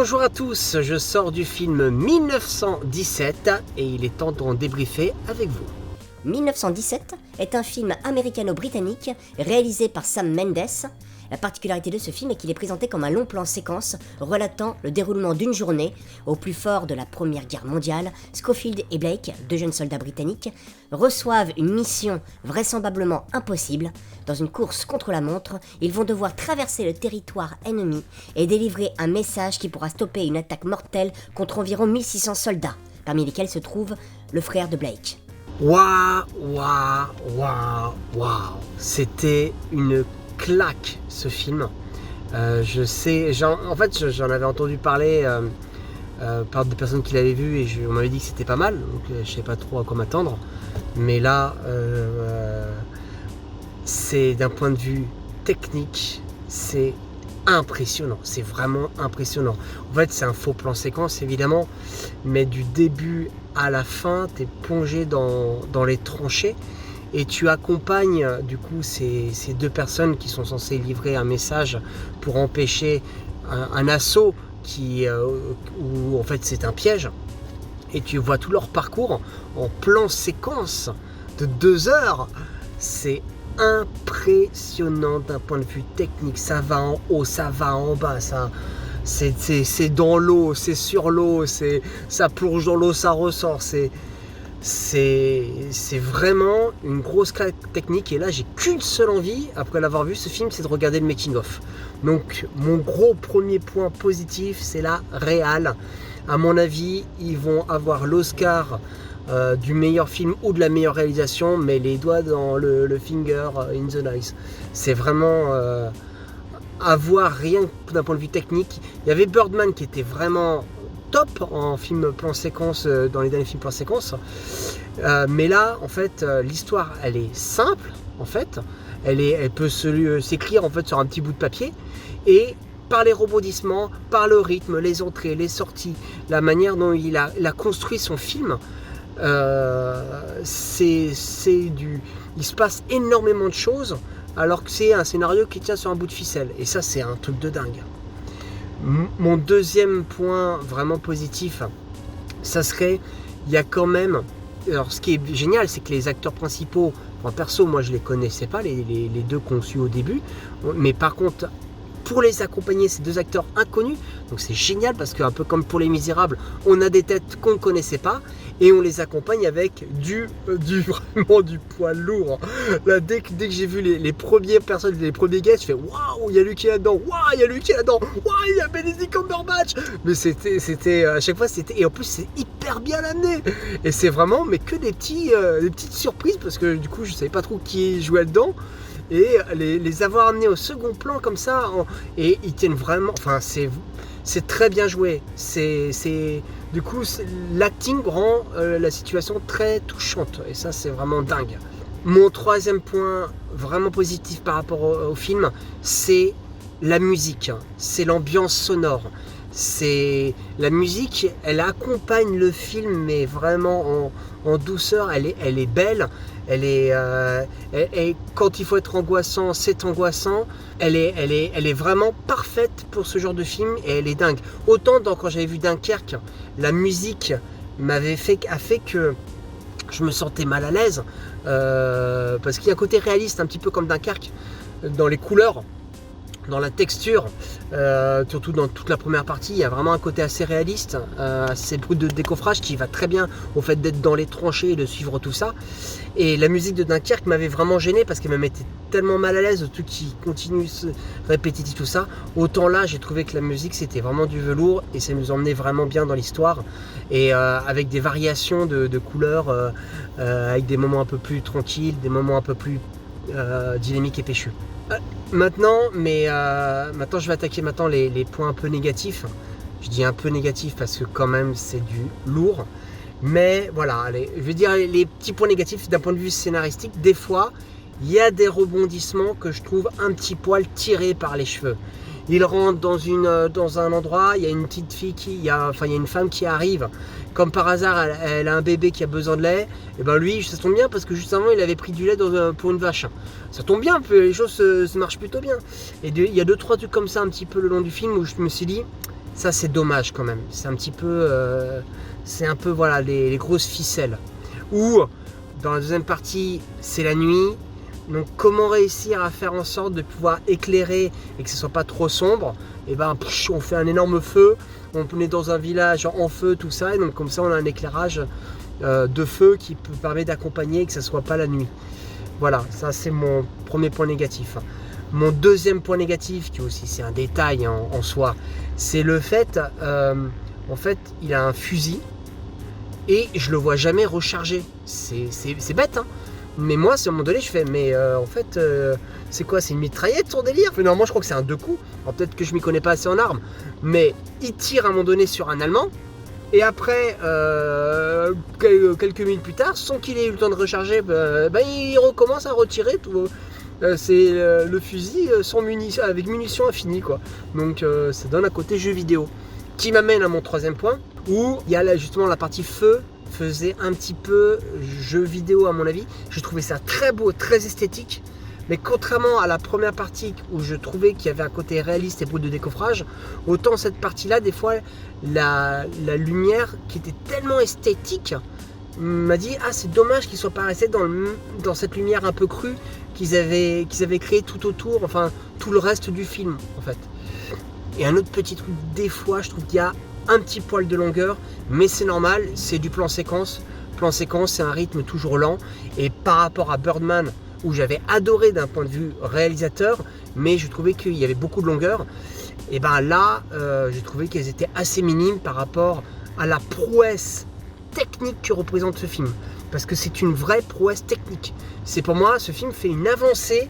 Bonjour à tous, je sors du film 1917 et il est temps d'en débriefer avec vous. 1917 est un film américano-britannique réalisé par Sam Mendes. La particularité de ce film est qu'il est présenté comme un long plan séquence relatant le déroulement d'une journée. Au plus fort de la Première Guerre mondiale, Schofield et Blake, deux jeunes soldats britanniques, reçoivent une mission vraisemblablement impossible. Dans une course contre la montre, ils vont devoir traverser le territoire ennemi et délivrer un message qui pourra stopper une attaque mortelle contre environ 1600 soldats, parmi lesquels se trouve le frère de Blake. Waouh, c'était une claque ce film. En fait j'en avais entendu parler par des personnes qui l'avaient vu et on m'avait dit que c'était pas mal, donc je sais pas trop à quoi m'attendre. Mais là, c'est d'un point de vue technique, c'est impressionnant, c'est vraiment impressionnant. En fait, c'est un faux plan séquence évidemment, mais du début à la fin, tu es plongé dans les tranchées et tu accompagnes du coup ces deux personnes qui sont censées livrer un message pour empêcher un assaut où en fait c'est un piège, et tu vois tout leur parcours en plan séquence de 2 heures. C'est impressionnant d'un point de vue technique, ça va en haut, ça va en bas, c'est dans l'eau, c'est sur l'eau, ça plonge dans l'eau, ça ressort, c'est vraiment une grosse claque technique. Et là j'ai qu'une seule envie après l'avoir vu ce film, c'est de regarder le making of. Donc mon gros premier point positif, c'est la réal. À mon avis, ils vont avoir l'Oscar du meilleur film ou de la meilleure réalisation, mais les doigts dans le finger in the nice. C'est vraiment à voir rien que d'un point de vue technique. Il y avait Birdman qui était vraiment top en film plan séquence, dans les derniers films plan séquence, mais là en fait l'histoire elle est simple en fait, elle peut s'écrire en fait sur un petit bout de papier, et par les rebondissements, par le rythme, les entrées, les sorties, la manière dont il a construit son film, il se passe énormément de choses alors que c'est un scénario qui tient sur un bout de ficelle, et ça c'est un truc de dingue. Mon deuxième point vraiment positif, ça serait, il y a quand même, alors ce qui est génial, c'est que les acteurs principaux, perso moi je les connaissais pas, les deux qu'on suit au début, mais par contre pour les accompagner, ces deux acteurs inconnus, donc c'est génial parce qu'un peu comme pour Les Misérables, on a des têtes qu'on ne connaissait pas et on les accompagne avec vraiment du poids lourd. Là, dès que j'ai vu les premières personnes, les premiers guests, je fais waouh, il y a lui qui est là-dedans, waouh, il y a lui qui est là-dedans, waouh, il y a Benedict Cumberbatch. Mais c'était à chaque fois, et en plus c'est hyper bien amené, et c'est vraiment mais que des petites surprises, parce que du coup je savais pas trop qui jouait là-dedans. Et les avoir amenés au second plan comme ça, et ils tiennent vraiment, c'est très bien joué. Du coup, l'acting rend la situation très touchante, et ça c'est vraiment dingue. Mon troisième point vraiment positif par rapport au film, c'est la musique, c'est l'ambiance sonore. La musique, elle accompagne le film, mais vraiment en douceur, elle est belle. Quand il faut être angoissant, c'est angoissant. Elle est vraiment parfaite pour ce genre de film, et elle est dingue. Autant quand j'avais vu Dunkerque, la musique a fait que je me sentais mal à l'aise, parce qu'il y a un côté réaliste, un petit peu comme Dunkerque, dans les couleurs, dans la texture, surtout dans toute la première partie, il y a vraiment un côté assez réaliste, assez brut de décoffrage, qui va très bien au fait d'être dans les tranchées et de suivre tout ça. Et la musique de Dunkerque m'avait vraiment gêné parce qu'elle me mettait tellement mal à l'aise, le truc qui continue, répétitif, tout ça. Autant là, j'ai trouvé que la musique c'était vraiment du velours, et ça nous emmenait vraiment bien dans l'histoire, et avec des variations de couleurs, avec des moments un peu plus tranquilles, des moments un peu plus dynamiques et péchus. Maintenant, je vais attaquer les points un peu négatifs. Je dis un peu négatifs parce que quand même c'est du lourd. Mais voilà, allez, je vais dire les petits points négatifs d'un point de vue scénaristique. Des fois, il y a des rebondissements que je trouve un petit poil tirés par les cheveux. Il rentre dans un endroit, il y a une petite fille il y a une femme qui arrive. Comme par hasard, elle a un bébé qui a besoin de lait. Et ben lui, ça tombe bien parce que juste avant, il avait pris du lait pour une vache. Ça tombe bien, les choses se marchent plutôt bien. Et il y a 2-3 trucs comme ça un petit peu le long du film où je me suis dit, Ça c'est dommage quand même. C'est un petit peu, voilà les grosses ficelles. Ou dans la deuxième partie, c'est la nuit. Donc comment réussir à faire en sorte de pouvoir éclairer et que ce soit pas trop sombre? Et ben on fait un énorme feu. On est dans un village en feu, tout ça. Et donc comme ça on a un éclairage de feu qui peut permettre d'accompagner et que ce soit pas la nuit. Voilà, ça c'est mon premier point négatif. Mon deuxième point négatif, qui aussi c'est un détail en soi, c'est le fait, en fait, il a un fusil et je le vois jamais recharger. C'est bête, hein. Mais moi, à un moment donné, je fais, mais en fait, c'est quoi? C'est une mitraillette ton délire? Normalement, je crois que c'est un 2 coups. Alors peut-être que je m'y connais pas assez en armes, mais il tire à un moment donné sur un Allemand. Et après, quelques minutes plus tard, sans qu'il ait eu le temps de recharger, il recommence à retirer tout. C'est le fusil avec munitions infinies, quoi. Donc ça donne un côté jeu vidéo. Qui m'amène à mon troisième point, où il y a justement la partie feu, faisait un petit peu jeu vidéo à mon avis. Je trouvais ça très beau, très esthétique. Mais contrairement à la première partie où je trouvais qu'il y avait un côté réaliste et beau de décoffrage, autant cette partie-là, des fois, la lumière qui était tellement esthétique m'a dit « Ah, c'est dommage qu'ils ne soient pas restés dans cette lumière un peu crue qu'ils avaient créée tout autour, enfin, tout le reste du film, en fait. » Et un autre petit truc, des fois, je trouve qu'il y a un petit poil de longueur, mais c'est normal, c'est du plan séquence. Plan séquence, c'est un rythme toujours lent. Et par rapport à Birdman, où j'avais adoré d'un point de vue réalisateur, mais je trouvais qu'il y avait beaucoup de longueur, et ben là, j'ai trouvé qu'elles étaient assez minimes par rapport à la prouesse technique que représente ce film. Parce que c'est une vraie prouesse technique. C'est pour moi, ce film fait une avancée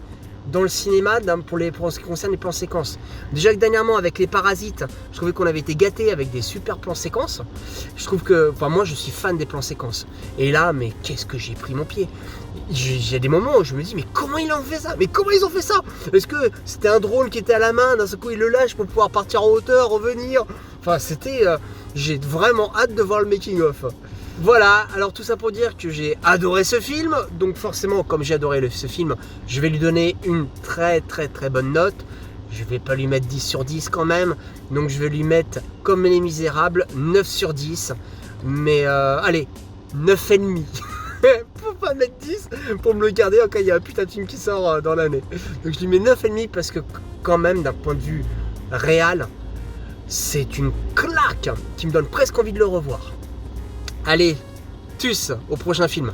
dans le cinéma pour ce qui concerne les plans séquences. Déjà que dernièrement avec les Parasites, je trouvais qu'on avait été gâtés avec des super plans séquences. Je trouve que, enfin moi je suis fan des plans séquences. Et là, mais qu'est-ce que j'ai pris mon pied. J'ai des moments où je me dis mais comment ils ont fait ça? Mais comment ils ont fait ça? Est-ce que c'était un drone qui était à la main, d'un seul coup ils le lâchent pour pouvoir partir en hauteur, revenir? Enfin c'était, j'ai vraiment hâte de voir le making of. Voilà, alors tout ça pour dire que j'ai adoré ce film, donc forcément comme j'ai adoré ce film, je vais lui donner une très très très bonne note. Je vais pas lui mettre 10 sur 10 quand même, donc je vais lui mettre comme Les Misérables 9 sur 10, mais allez, 9,5. Pour pas mettre 10, pour me le garder en cas il y a un putain de film qui sort dans l'année. Donc je lui mets 9,5 parce que quand même d'un point de vue réel, c'est une claque qui me donne presque envie de le revoir. Allez, tous au prochain film.